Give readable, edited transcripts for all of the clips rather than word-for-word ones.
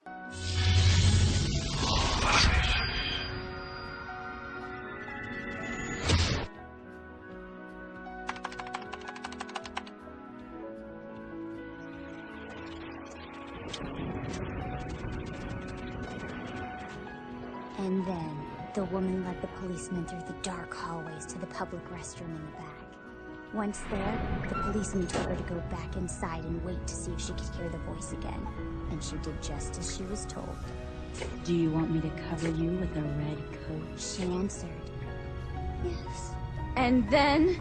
And then, the woman led the policeman through the dark hallways to the public restroom in the back. Once there, the policeman told her to go back inside and wait to see if she could hear the voice again. And she did just as she was told. Do you want me to cover you with a red coat? She answered, yes. And then...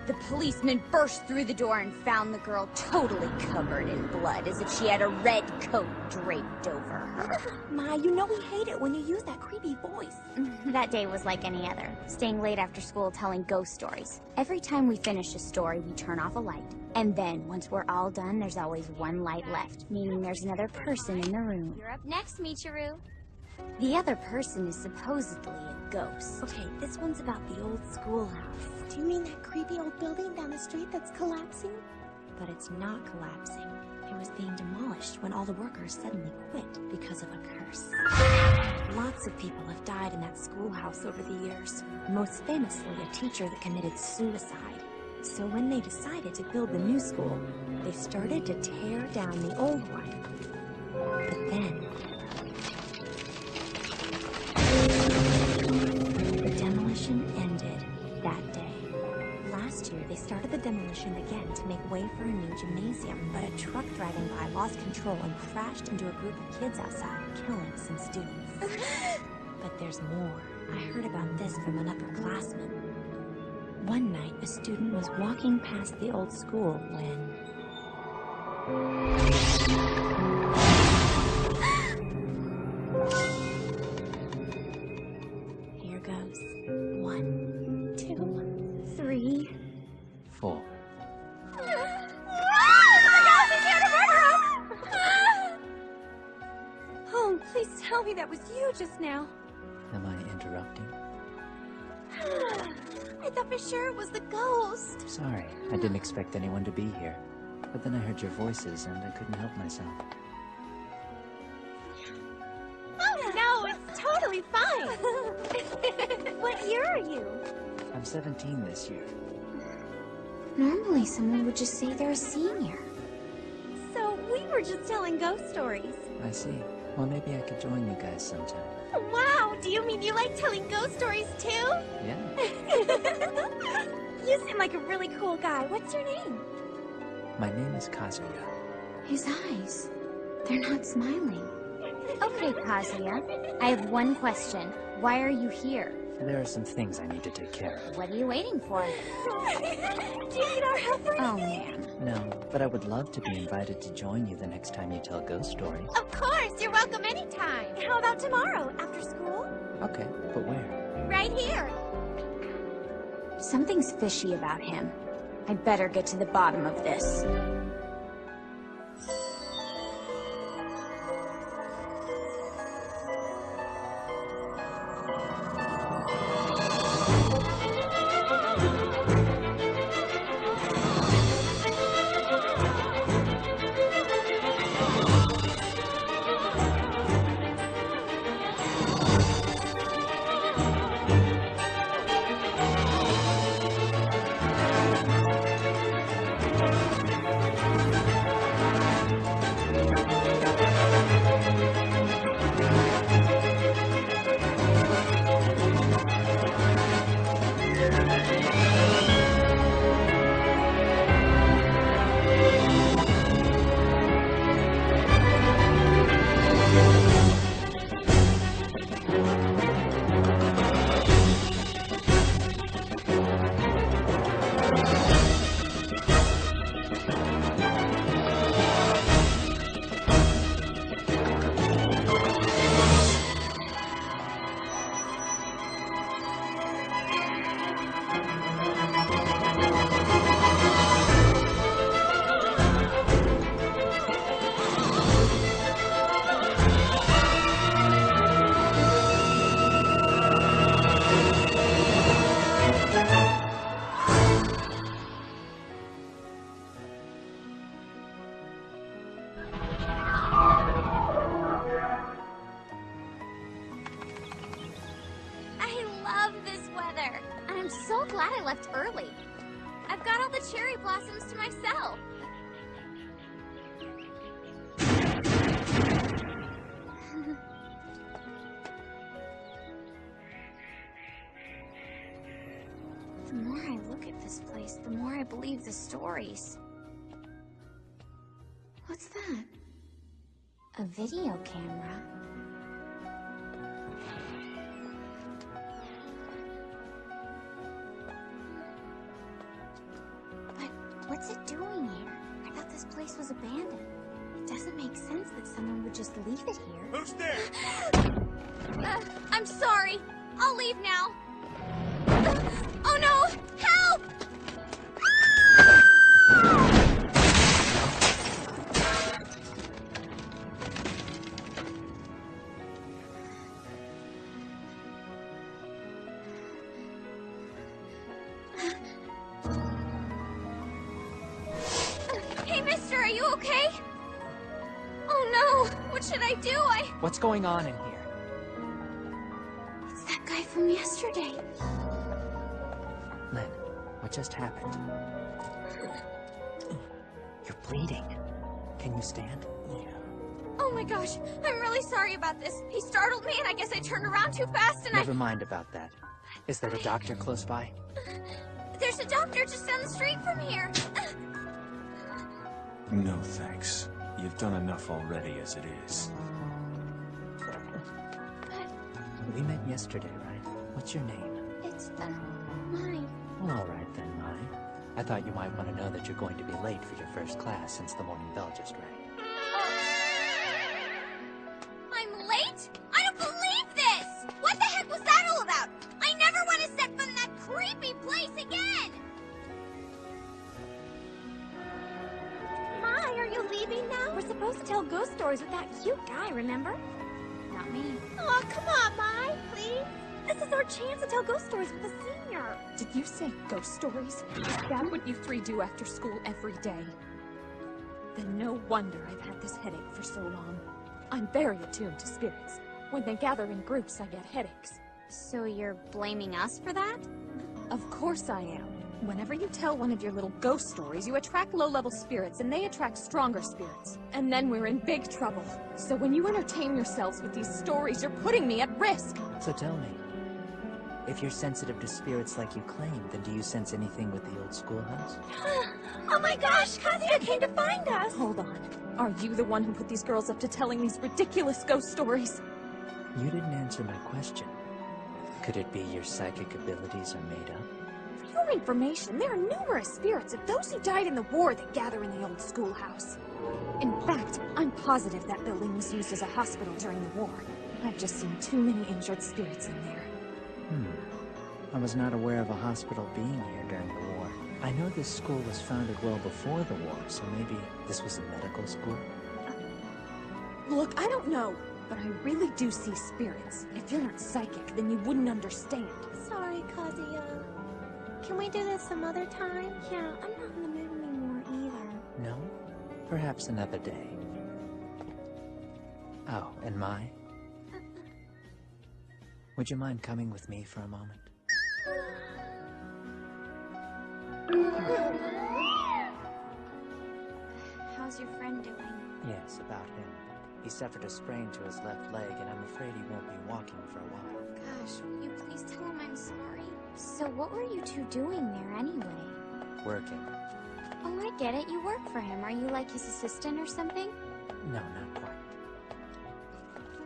the policeman burst through the door and found the girl totally covered in blood, as if she had a red coat draped over her. Ma, you know we hate it when you use that creepy voice. That day was like any other, staying late after school telling ghost stories. Every time we finish a story, we turn off a light. And then, once we're all done, there's always one light left, meaning there's another person in the room. You're up next, Michiru. The other person is supposedly a ghost. Okay, this one's about the old schoolhouse. Do you mean that creepy old building down the street that's collapsing? But it's not collapsing. It was being demolished when all the workers suddenly quit because of a curse. Lots of people have died in that schoolhouse over the years. Most famously, a teacher that committed suicide. So when they decided to build the new school, they started to tear down the old one. But then... the demolition ended that day. Last year, they started the demolition again to make way for a new gymnasium, but a truck driving by lost control and crashed into a group of kids outside, killing some students. But there's more. I heard about this from an upperclassman. One night, a student was walking past the old school when... Here goes. 1, 2, 3, 4. Oh, please tell me that was you just now. Am I interrupting? I thought for sure it was the ghost. Sorry, I didn't expect anyone to be here. But then I heard your voices and I couldn't help myself. Oh, no, it's totally fine. What year are you? I'm 17 this year. Normally, someone would just say they're a senior. So we were just telling ghost stories. I see. Well, maybe I could join you guys sometime. Wow, do you mean you like telling ghost stories too? Yeah? You seem like a really cool guy. What's your name? My name is Kazuya. His eyes, they're not smiling. Okay, Kazuya, I have one question. Why are you here? There are some things I need to take care of. What are you waiting for? Do you need our help or Oh, anything? man. No, but I would love to be invited to join you the next time you tell ghost stories. Of course, you're welcome anytime. How about tomorrow, after school? Okay, but where? Right here. Something's fishy about him. I'd better get to the bottom of this. left early. I've got all the cherry blossoms to myself. The more I look at this place, the more I believe the stories. What's that? A video camera. But what's it doing here? I thought this place was abandoned. It doesn't make sense that someone would just leave it here. Who's there? I'm sorry. I'll leave now. Oh no! Help! Hey, mister, are you okay? Oh no! What should I do? What's going on in here? It's that guy from yesterday. Lynn, what just happened? You're bleeding. Can you stand? Oh my gosh, I'm really sorry about this. He startled me and I guess I turned around too fast and Never mind about that. Is there a doctor close by? There's a doctor just down the street from here. No, thanks. You've done enough already as it is. We met yesterday, right? What's your name? It's, mine. Well, all right then, Mai. I thought you might want to know that you're going to be late for your first class since the morning bell just rang. I'm late? I don't believe this! What the heck was that all about? I never want to step foot in that creepy place again! Hi, are you leaving now? We're supposed to tell ghost stories with that cute guy, remember? Not me. Oh, come on, Mai, please. This is our chance to tell ghost stories with a senior. Did you say ghost stories? Is that what you three do after school every day? Then no wonder I've had this headache for so long. I'm very attuned to spirits. When they gather in groups, I get headaches. So you're blaming us for that? Of course I am. Whenever you tell one of your little ghost stories, you attract low-level spirits, and they attract stronger spirits. And then we're in big trouble. So when you entertain yourselves with these stories, you're putting me at risk. So tell me, if you're sensitive to spirits like you claim, then do you sense anything with the old schoolhouse? Oh my gosh, Kazuya came to find us. Hold on. Are you the one who put these girls up to telling these ridiculous ghost stories? You didn't answer my question. Could it be your psychic abilities are made up? For your information, there are numerous spirits of those who died in the war that gather in the old schoolhouse. In fact, I'm positive that building was used as a hospital during the war. I've just seen too many injured spirits in there. I was not aware of a hospital being here during the war. I know this school was founded well before the war, so maybe this was a medical school? Look, I don't know, but I really do see spirits. If you're not psychic, then you wouldn't understand. Sorry, Kazuya. Can we do this some other time? Yeah, I'm not in the mood anymore either. No? Perhaps another day. Oh, and Mai? Would you mind coming with me for a moment? How's your friend doing? Yes, about him. He suffered a sprain to his left leg, and I'm afraid he won't be walking for a while. Gosh, will you please tell him I'm sorry? So what were you two doing there anyway? Working? Oh, I get it. You work for him. Are you like his assistant or something? No, not quite.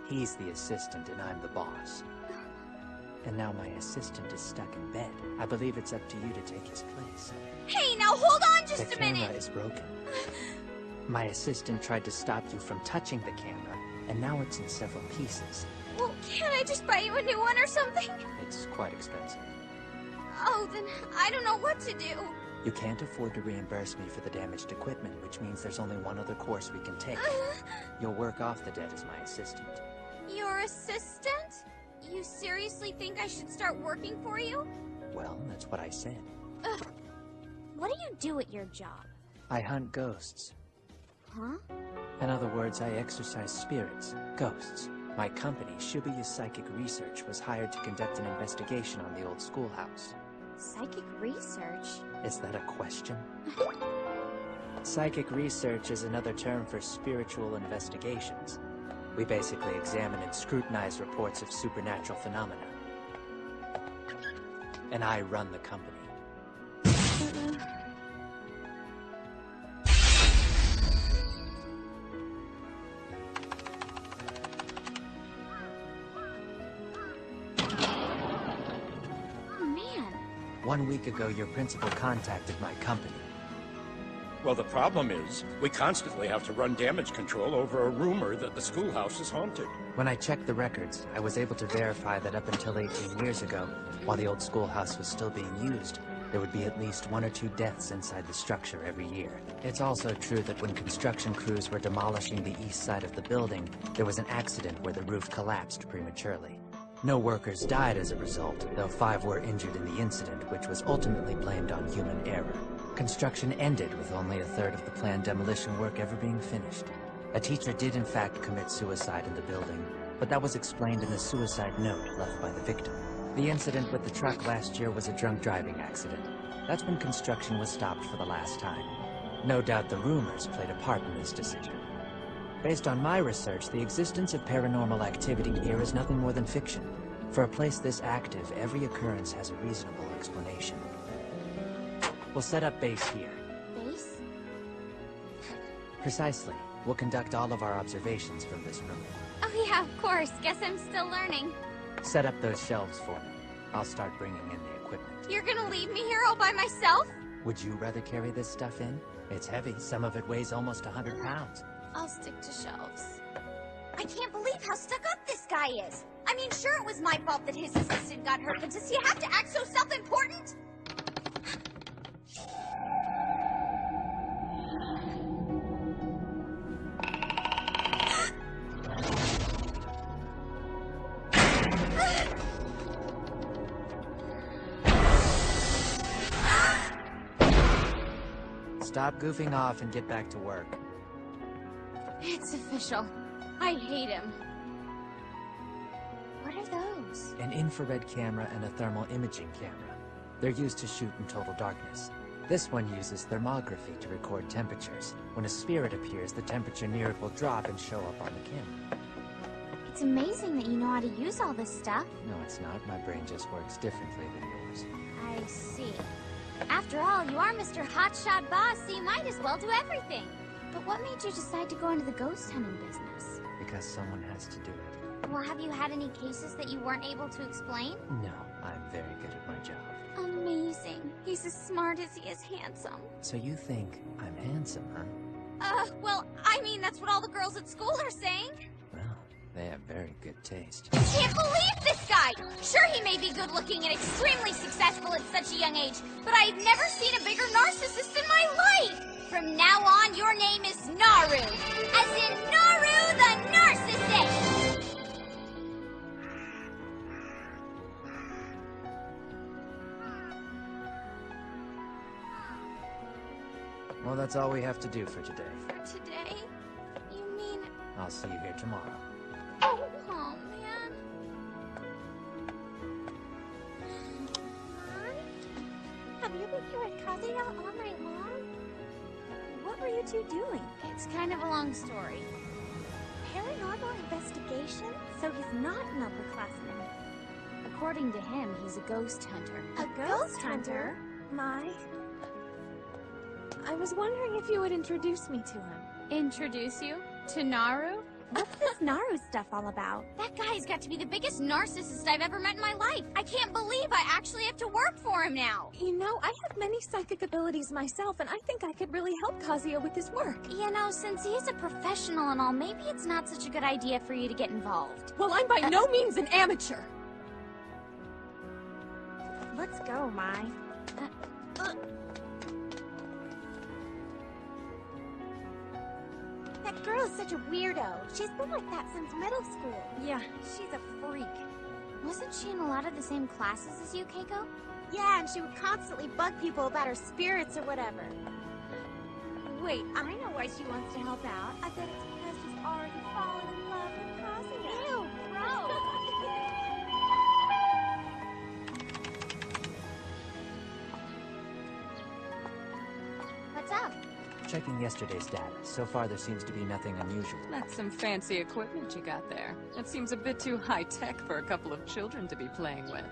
He's the assistant, and I'm the boss. And now my assistant is stuck in bed. I believe it's up to you to take his place. Hey, now hold on just The a minute! camera is broken. My assistant tried to stop you from touching the camera, and now it's in several pieces. Well, can't I just buy you a new one or something? It's quite expensive. Oh, then I don't know what to do. You can't afford to reimburse me for the damaged equipment, which means there's only one other course we can take. You'll work off the debt as my assistant. Your assistant? You seriously think I should start working for you? Well, that's what I said. What do you do at your job? I hunt ghosts. Huh? In other words, I exorcise spirits, ghosts. My company, Shibuya Psychic Research, was hired to conduct an investigation on the old schoolhouse. Psychic research? Is that a question? Psychic research is another term for spiritual investigations. We basically examine and scrutinize reports of supernatural phenomena. And I run the company. Oh, man. 1 week ago, your principal contacted my company. Well, the problem is, we constantly have to run damage control over a rumor that the schoolhouse is haunted. When I checked the records, I was able to verify that up until 18 years ago, while the old schoolhouse was still being used, there would be at least 1 or 2 deaths inside the structure every year. It's also true that when construction crews were demolishing the east side of the building, there was an accident where the roof collapsed prematurely. No workers died as a result, though 5 were injured in the incident, which was ultimately blamed on human error. Construction ended with only a third of the planned demolition work ever being finished. A teacher did in fact commit suicide in the building, but that was explained in a suicide note left by the victim. The incident with the truck last year was a drunk driving accident. That's when construction was stopped for the last time. No doubt the rumors played a part in this decision. Based on my research, the existence of paranormal activity here is nothing more than fiction. For a place this active, every occurrence has a reasonable explanation. We'll set up base here. Base? Precisely. We'll conduct all of our observations from this room. Oh yeah, of course. Guess I'm still learning. Set up those shelves for me. I'll start bringing in the equipment. You're gonna leave me here all by myself? Would you rather carry this stuff in? It's heavy. Some of it weighs almost 100 pounds. I'll stick to shelves. I can't believe how stuck up this guy is. I mean, sure, it was my fault that his assistant got hurt, but does he have to act so self-important? Stop goofing off and get back to work. It's official. I hate him. What are those? An infrared camera and a thermal imaging camera. They're used to shoot in total darkness. This one uses thermography to record temperatures. When a spirit appears, the temperature near it will drop and show up on the camera. It's amazing that you know how to use all this stuff. No, it's not. My brain just works differently than yours. I see. After all, you are Mr. Hotshot Boss, so you might as well do everything. But what made you decide to go into the ghost hunting business? Because someone has to do it. Well, have you had any cases that you weren't able to explain? No, I'm very good at my job. Amazing. He's as smart as he is handsome. So you think I'm handsome, huh? Well, I mean, that's what all the girls at school are saying. Well, they have very good taste. I can't believe this guy! Sure, he may be good-looking and extremely successful at such a young age, but I've never seen a bigger narcissist in my life! From now on, your name is Naru, as in Naru the Narcissist! Well, that's all we have to do for today. For today? You mean... I'll see you here tomorrow. Oh, man. Have you been here at Kazuya all night long? What were you two doing? It's kind of a long story. Paranormal investigation? So he's not an upperclassman. According to him, he's a ghost hunter. A ghost hunter? My... I was wondering if you would introduce me to him. Introduce you to Naru? What's this Naru stuff all about? That guy's got to be the biggest narcissist I've ever met in my life. I can't believe I actually have to work for him now. You know, I have many psychic abilities myself, and I think I could really help Kazuya with his work. You know, since he's a professional and all, maybe it's not such a good idea for you to get involved. Well, I'm by no means an amateur. Let's go, Mai. That girl is such a weirdo. She's been like that since middle school. Yeah, she's a freak. Wasn't she in a lot of the same classes as you, Keiko? Yeah, and she would constantly bug people about her spirits or whatever. Wait, I know why she wants to help out. I bet it's because she's already fallen in love with Kazuya. Ew, gross. up? Checking yesterday's data. So far, there seems to be nothing unusual. That's some fancy equipment you got there. It seems a bit too high-tech for a couple of children to be playing with.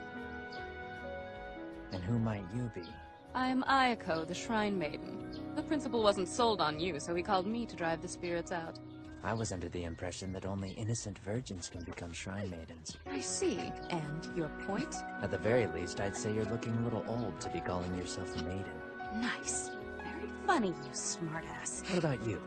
And who might you be? I'm Ayako, the Shrine Maiden. The principal wasn't sold on you, so he called me to drive the spirits out. I was under the impression that only innocent virgins can become Shrine Maidens. I see. And your point? At the very least, I'd say you're looking a little old to be calling yourself a maiden. Nice. Very funny, you smartass. What about you?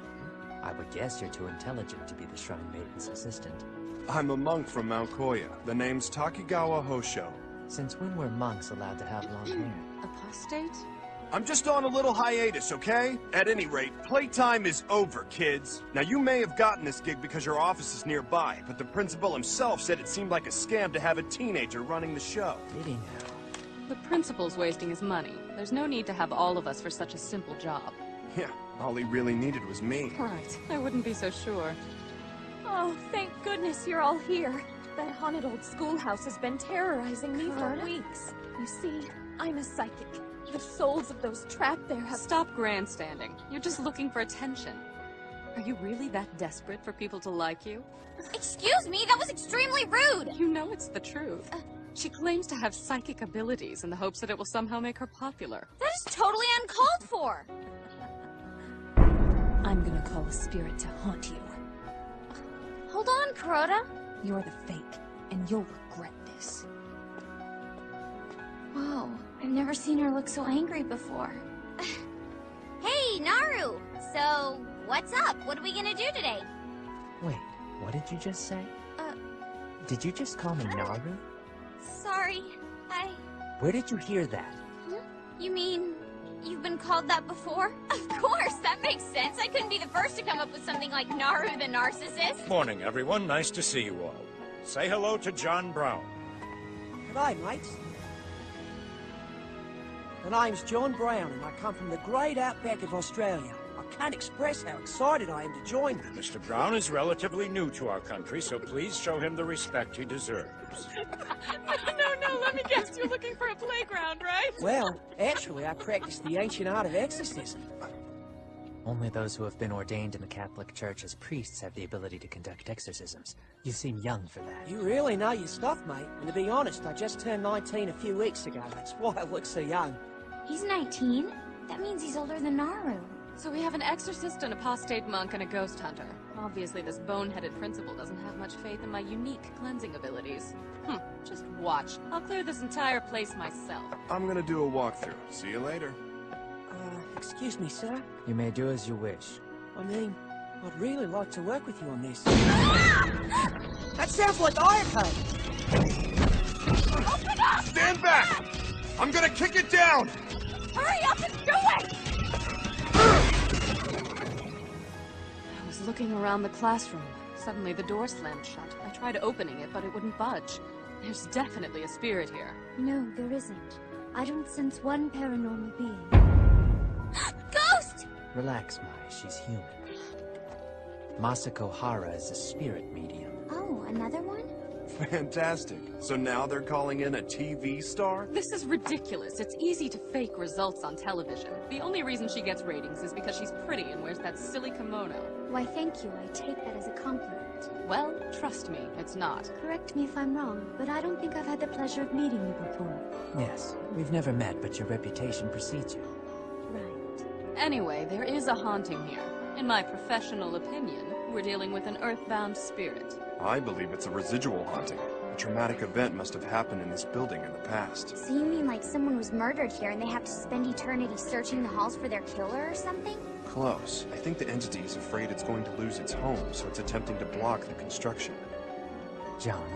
I would guess you're too intelligent to be the Shrine Maiden's assistant. I'm a monk from Mount Koya. The name's Takigawa Hosho. Since when were monks allowed to have long hair? Apostate? I'm just on a little hiatus, okay? At any rate, playtime is over, kids. Now, you may have gotten this gig because your office is nearby, but the principal himself said it seemed like a scam to have a teenager running the show. Did he now? The principal's wasting his money. There's no need to have all of us for such a simple job. Yeah, all he really needed was me. Right. I wouldn't be so sure. Oh, thank goodness you're all here. That haunted old schoolhouse has been terrorizing me for weeks. You see, I'm a psychic. The souls of those trapped there have... Stop grandstanding. You're just looking for attention. Are you really that desperate for people to like you? Excuse me, that was extremely rude! You know it's the truth. She claims to have psychic abilities in the hopes that it will somehow make her popular. That is totally uncalled for! I'm gonna call a spirit to haunt you. Hold on, Kuroda. You're the fake, and you'll regret this. Whoa, I've never seen her look so angry before. Hey, Naru! So, what's up? What are we gonna do today? Wait, what did you just say? Did you just call me Naru? Sorry, Where did you hear that? You mean, you've been called that before? Of course, that makes sense. I couldn't be the first to come up with something like Naru the Narcissist. Morning, everyone. Nice to see you all. Say hello to John Brown. G'day, mates. My name's John Brown, and I come from the great outback of Australia. I can't express how excited I am to join you. Mr. Brown is relatively new to our country, so please show him the respect he deserves. No, let me guess. You're looking for a playground, right? Well, actually, I practice the ancient art of exorcism. Only those who have been ordained in the Catholic Church as priests have the ability to conduct exorcisms. You seem young for that. You really know your stuff, mate. And to be honest, I just turned 19 a few weeks ago. That's why I look so young. He's 19. That means he's older than Naru. So we have an exorcist, an apostate monk, and a ghost hunter. Obviously, this boneheaded principal doesn't have much faith in my unique cleansing abilities. Just watch. I'll clear this entire place myself. I'm gonna do a walkthrough. See you later. Excuse me, sir. You may do as you wish. I mean, I'd really like to work with you on this. That sounds like Ayako! Open up! Stand back! I'm gonna kick it down! Hurry up and do it! I was looking around the classroom. Suddenly the door slammed shut. I tried opening it, but it wouldn't budge. There's definitely a spirit here. No, there isn't. I don't sense one paranormal being. Ghost! Relax, Mai. She's human. Masako Hara is a spirit medium. Oh, another one? Fantastic. So now they're calling in a TV star? This is ridiculous. It's easy to fake results on television. The only reason she gets ratings is because she's pretty and wears that silly kimono. Why, thank you. I take that as a compliment. Well, trust me, it's not. Correct me if I'm wrong, but I don't think I've had the pleasure of meeting you before. Yes, we've never met, but your reputation precedes you. Right. Anyway, there is a haunting here. In my professional opinion, we're dealing with an earthbound spirit. I believe it's a residual haunting. A traumatic event must have happened in this building in the past. So you mean like someone was murdered here and they have to spend eternity searching the halls for their killer or something? Close. I think the entity is afraid it's going to lose its home, so it's attempting to block the construction. John,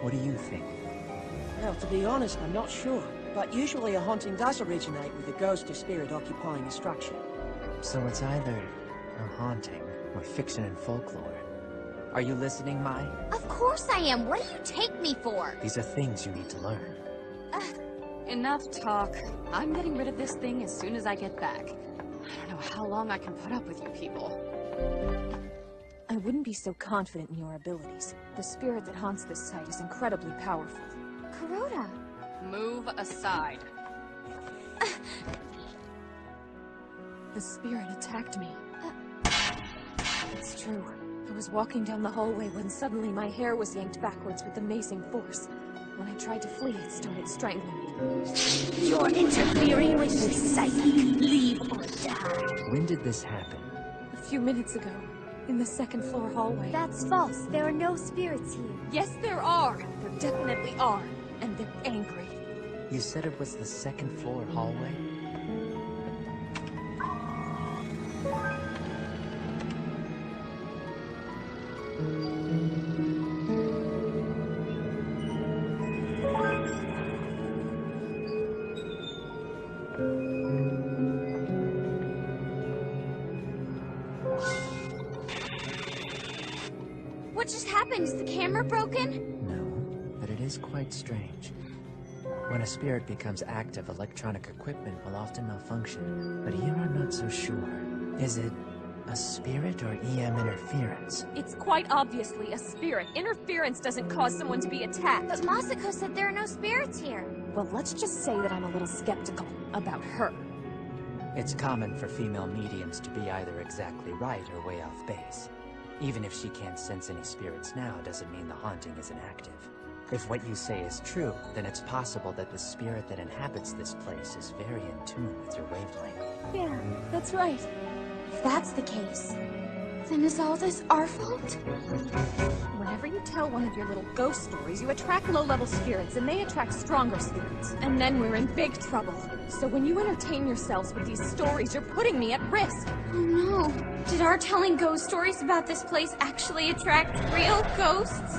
what do you think? Well, to be honest, I'm not sure. But usually a haunting does originate with a ghost or spirit occupying a structure. So it's either a haunting or fiction and folklore. Are you listening, Mai? Of course I am. What do you take me for? These are things you need to learn. Enough talk. I'm getting rid of this thing as soon as I get back. I don't know how long I can put up with you people. I wouldn't be so confident in your abilities. The spirit that haunts this site is incredibly powerful. Kuroda! Move aside. the spirit attacked me. It's true. I was walking down the hallway when suddenly my hair was yanked backwards with amazing force. When I tried to flee, it started strangling me. You're interfering with his psyche. Leave or die. When did this happen? A few minutes ago, in the second floor hallway. That's false. There are no spirits here. Yes, there are. There definitely are. And they're angry. You said it was the second floor hallway? What just happened? Is the camera broken? No, but it is quite strange. When a spirit becomes active, electronic equipment will often malfunction. But here I'm not so sure. Is it a spirit or EM interference? It's quite obviously a spirit. Interference doesn't cause someone to be attacked. But Masako said there are no spirits here. Well, let's just say that I'm a little skeptical about her. It's common for female mediums to be either exactly right or way off base. Even if she can't sense any spirits now, doesn't mean the haunting isn't active. If what you say is true, then it's possible that the spirit that inhabits this place is very in tune with your wavelength. Yeah, that's right. If that's the case, then is all this our fault? Whenever you tell one of your little ghost stories, you attract low-level spirits, and they attract stronger spirits. And then we're in big trouble. So when you entertain yourselves with these stories, you're putting me at risk. Oh no. Did our telling ghost stories about this place actually attract real ghosts?